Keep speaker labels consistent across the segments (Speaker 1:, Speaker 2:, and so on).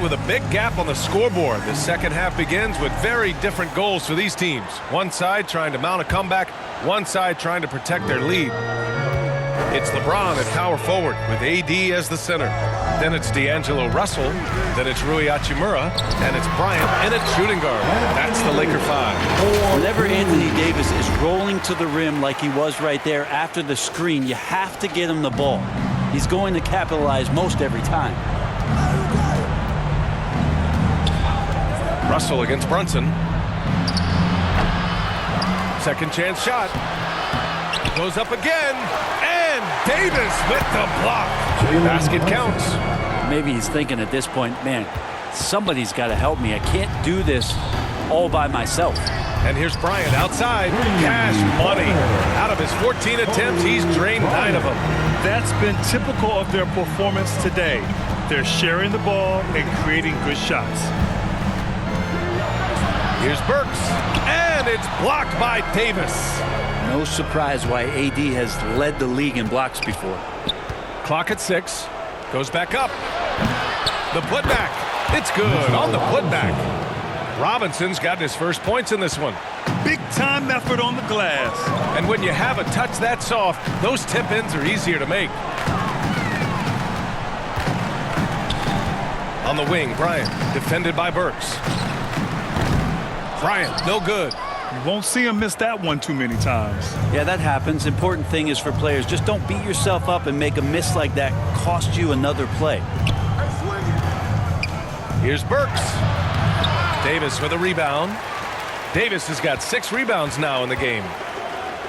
Speaker 1: end with a big gap on the scoreboard. The second half begins with very different goals for these teams. One side trying to mount a comeback, one side trying to protect their lead. It's LeBron at power forward with AD as the center. Then it's D'Angelo Russell. Then it's Rui Hachimura. And it's Bryant in at shooting guard. That's the Laker 5.
Speaker 2: Whenever Anthony Davis is rolling to the rim like he was right there after the screen, you have to get him the ball. He's going to capitalize most every time.
Speaker 1: Russell against Brunson. Second chance shot. Goes up again. And Davis with the block. Basket counts.
Speaker 2: Maybe he's thinking at this point, man, somebody's got to help me. I can't do this all by myself.
Speaker 1: And here's Bryant outside. Cash money. Out of his 14 attempts, he's drained 9 of them.
Speaker 3: That's been typical of their performance today. They're sharing the ball and creating good shots.
Speaker 1: Here's Burks. And it's blocked by Davis.
Speaker 2: No surprise why AD has led the league in blocks before.
Speaker 1: Clock at 6. Goes back up. The putback. It's good on the putback. Robinson's gotten his first points in this one.
Speaker 3: Big time effort on the glass.
Speaker 1: And when you have a touch that soft, those tip-ins are easier to make. On the wing, Bryant, defended by Burks. Bryant, no good.
Speaker 3: You won't see him miss that one too many times.
Speaker 2: Yeah, that happens. Important thing is for players, just don't beat yourself up and make a miss like that cost you another play.
Speaker 1: Here's Burks. Davis with a rebound. Davis has got 6 rebounds now in the game.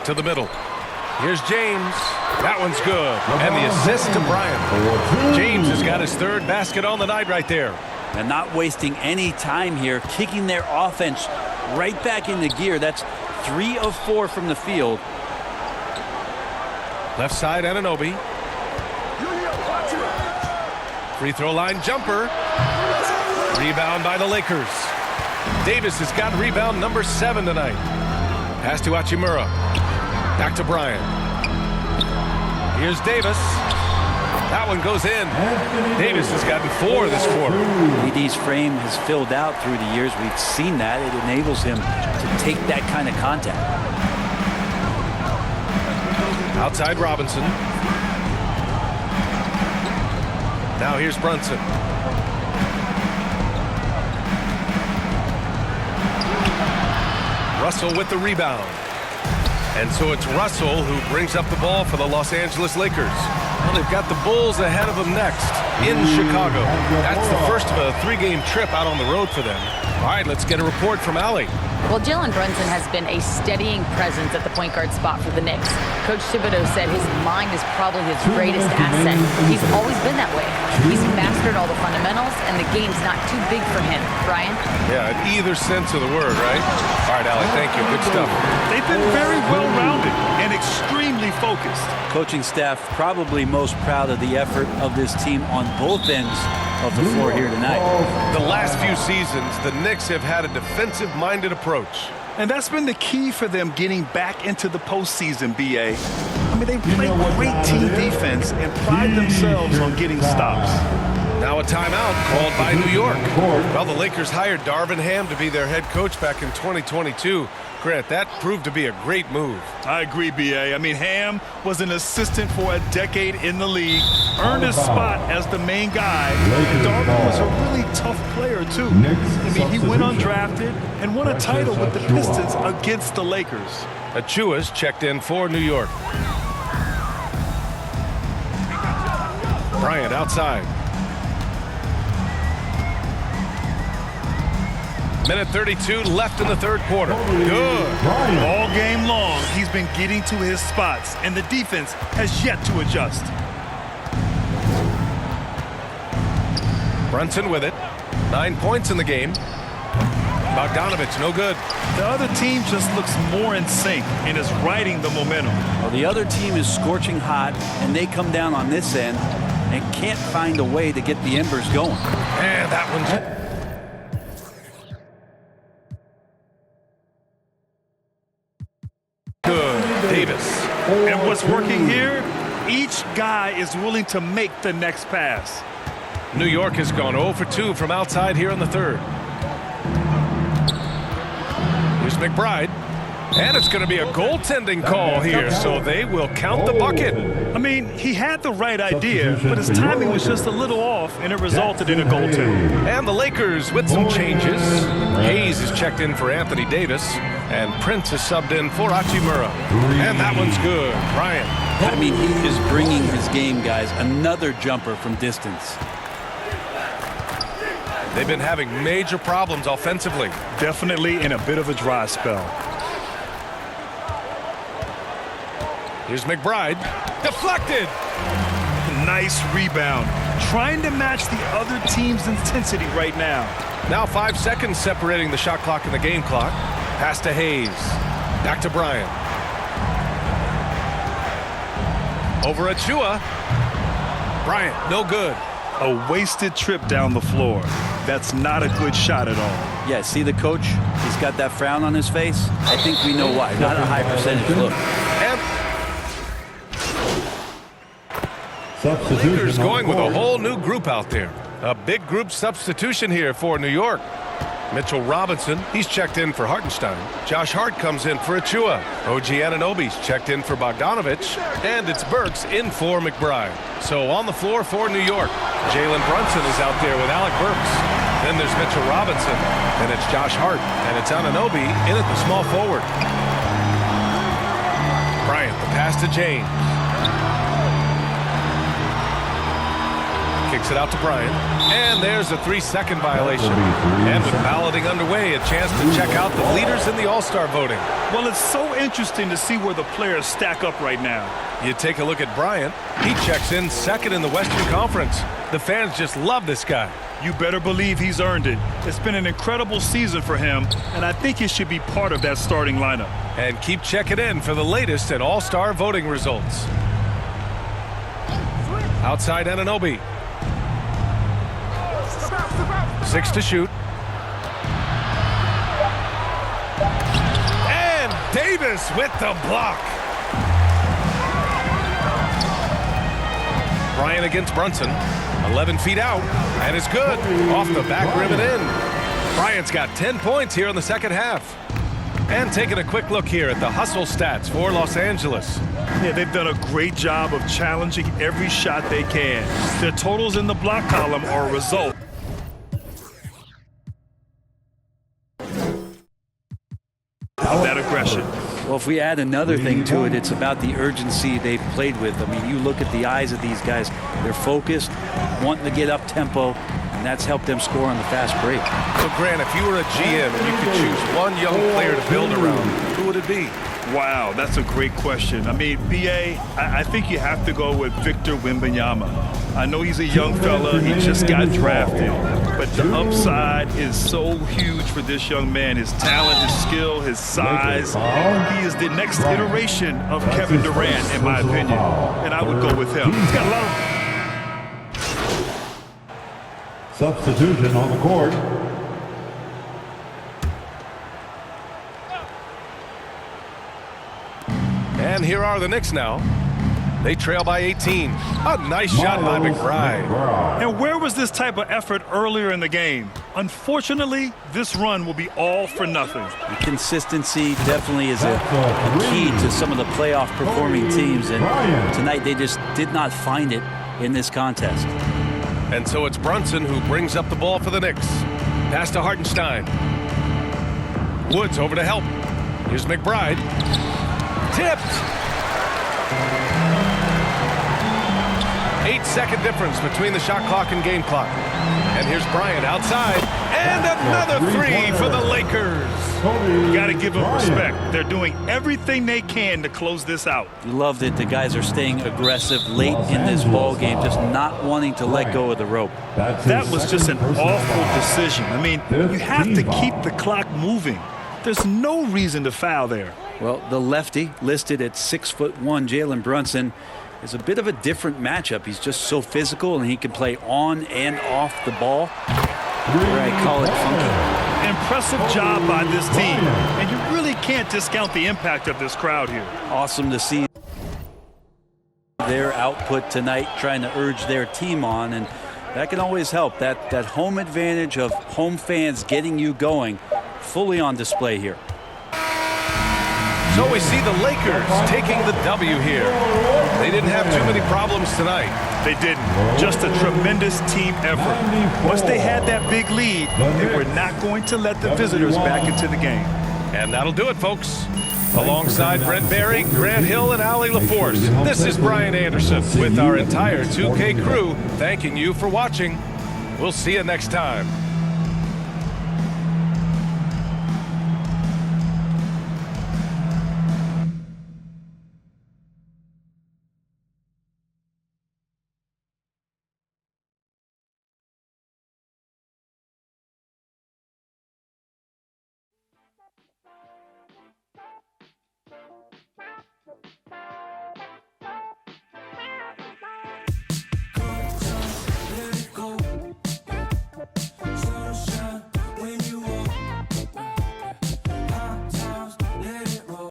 Speaker 1: To the middle. Here's James. That one's good. And the assist to Bryant. James has got his 3rd basket on the night right there.
Speaker 2: And not wasting any time here, kicking their offense right back into gear. That's 3 of 4 from the field.
Speaker 1: Left side, Anunoby. Free throw line jumper. Rebound by the Lakers. Davis has got rebound number 7 tonight. Pass to Hachimura. Back to Bryant. Here's Davis. That one goes in. Davis has gotten 4 this quarter.
Speaker 2: AD's frame has filled out through the years. We've seen that. It enables him to take that kind of contact.
Speaker 1: Outside Robinson. Now here's Brunson. Russell with the rebound. And so it's Russell who brings up the ball for the Los Angeles Lakers. Well, they've got the Bulls ahead of them next in Chicago. That's the first of a 3-game trip out on the road for them. All right, let's get a report from Allie.
Speaker 4: Well, Jalen Brunson has been a steadying presence at the point guard spot for the Knicks. Coach Thibodeau said his mind is probably his greatest asset. He's always been that way. He's mastered all the fundamentals, and the game's not too big for him. Brian?
Speaker 1: Yeah, in either sense of the word, right? All right, Allie, thank you. Good stuff.
Speaker 3: They've been very well-rounded and extremely focused.
Speaker 2: Coaching staff probably most proud of the effort of this team on both ends of the floor here tonight.
Speaker 1: The last few seasons, the Knicks have had a defensive-minded approach.
Speaker 3: And that's been the key for them getting back into the postseason, B.A. I mean, they play great team defense and pride themselves on getting stops.
Speaker 1: Now a timeout called by New York. Well, the Lakers hired Darvin Ham to be their head coach back in 2022. Grant, that proved to be a great move.
Speaker 3: I agree, B.A. I mean, Ham was an assistant for a decade in the league, earned his spot as the main guy, and Darvin was a really tough player, too. I mean, he went undrafted and won a title with the Pistons against the Lakers.
Speaker 1: Achiuwa's checked in for New York. Bryant outside. Minute 32 left in the 3rd quarter. Good.
Speaker 3: All game long, he's been getting to his spots, and the defense has yet to adjust.
Speaker 1: Brunson with it. 9 points in the game. Bogdanovich, no good.
Speaker 3: The other team just looks more in sync and is riding the momentum.
Speaker 2: Well, the other team is scorching hot, and they come down on this end and can't find a way to get the embers going.
Speaker 1: And that one's... good. Davis.
Speaker 3: And what's working here? Each guy is willing to make the next pass.
Speaker 1: New York has gone 0 for 2 from outside here in the third. Here's McBride. And it's going to be a goaltending call here, so they will count the bucket.
Speaker 3: I mean, he had the right idea, but his timing was just a little off, and it resulted in a goaltend.
Speaker 1: And the Lakers with some changes. Hayes is checked in for Anthony Davis, and Prince is subbed in for Hachimura. And that one's good. Bryant.
Speaker 2: I mean, he is bringing his game, guys. Another jumper from distance.
Speaker 1: They've been having major problems offensively.
Speaker 3: Definitely in a bit of a dry spell.
Speaker 1: Here's McBride. Deflected.
Speaker 3: Nice rebound. Trying to match the other team's intensity right now.
Speaker 1: Now 5 seconds separating the shot clock and the game clock. Pass to Hayes. Back to Bryant. Over Achua. Bryant, no good.
Speaker 3: A wasted trip down the floor. That's not a good shot at all.
Speaker 2: Yeah, see the coach? He's got that frown on his face. I think we know why. Not a high percentage look.
Speaker 1: And Lakers going with a whole new group out there. A big group substitution here for New York. Mitchell Robinson, he's checked in for Hartenstein. Josh Hart comes in for Achua. OG Anunoby's checked in for Bogdanovich. And it's Burks in for McBride. So on the floor for New York, Jalen Brunson is out there with Alec Burks. Then there's Mitchell Robinson. Then it's Josh Hart. And it's Anunoby in at the small forward. Bryant, the pass to James. Kicks it out to Bryant. And there's a 3-second violation. And with balloting underway, a chance to check out the leaders in the All-Star voting.
Speaker 3: Well, it's so interesting to see where the players stack up right now.
Speaker 1: You take a look at Bryant. He checks in second in the Western Conference. The fans just love this guy.
Speaker 3: You better believe he's earned it. It's been an incredible season for him, and I think he should be part of that starting lineup.
Speaker 1: And keep checking in for the latest at All-Star voting results. Outside Anunoby. 6 to shoot. And Davis with the block. Bryant against Brunson. 11 feet out. And it's good. Off the back rim and in. Bryant's got 10 points here in the second half. And taking a quick look here at the hustle stats for Los Angeles.
Speaker 3: Yeah, they've done a great job of challenging every shot they can. Their totals in the block column are a result of that aggression.
Speaker 2: Well, if we add another thing to it, it's about the urgency they've played with. I mean, you look at the eyes of these guys. They're focused, wanting to get up tempo, and that's helped them score on the fast break.
Speaker 1: So, Grant, if you were a GM and you could choose one young player to build around, who would it be?
Speaker 3: Wow, that's a great question. I mean, B.A., I think you have to go with Victor Wembanyama. I know he's a young fella. He just got drafted. But the upside is so huge for this young man. His talent, his skill, his size. He is the next iteration of Kevin Durant, in my opinion. And I would go with him. He's got a lot of...
Speaker 5: Substitution on the court.
Speaker 1: And here are the Knicks now. They trail by 18. A nice shot by McBride.
Speaker 3: And where was this type of effort earlier in the game? Unfortunately, this run will be all for nothing.
Speaker 2: The consistency definitely is a key to some of the playoff performing teams, and tonight they just did not find it in this contest.
Speaker 1: And so it's Brunson who brings up the ball for the Knicks. Pass to Hartenstein. Woods over to help. Here's McBride. Tipped. 8-second difference between the shot clock and game clock. And here's Bryant outside. And another three for the Lakers.
Speaker 3: You got to give them respect. They're doing everything they can to close this out.
Speaker 2: You love that the guys are staying aggressive late in this ball game, just not wanting to let go of the rope.
Speaker 3: That was just an awful decision. I mean, you have to keep the clock moving. There's no reason to foul there.
Speaker 2: Well, the lefty, listed at 6'1", Jalen Brunson, is a bit of a different matchup. He's just so physical, and he can play on and off the ball. Where I call it funky.
Speaker 3: Impressive job by this team, and you really can't discount the impact of this crowd here.
Speaker 2: Awesome to see their output tonight, trying to urge their team on, and That can always help. That home advantage of home fans getting you going, fully on display here.
Speaker 1: So we see the Lakers taking the W here. They didn't have too many problems tonight.
Speaker 3: They didn't. Just a tremendous team effort. Once they had that big lead, they were not going to let the visitors back into the game.
Speaker 1: And that'll do it, folks. Alongside Brent Barry, Grant Hill, and Allie LaForce, this is Brian Anderson with our entire 2K crew thanking you for watching. We'll see you next time.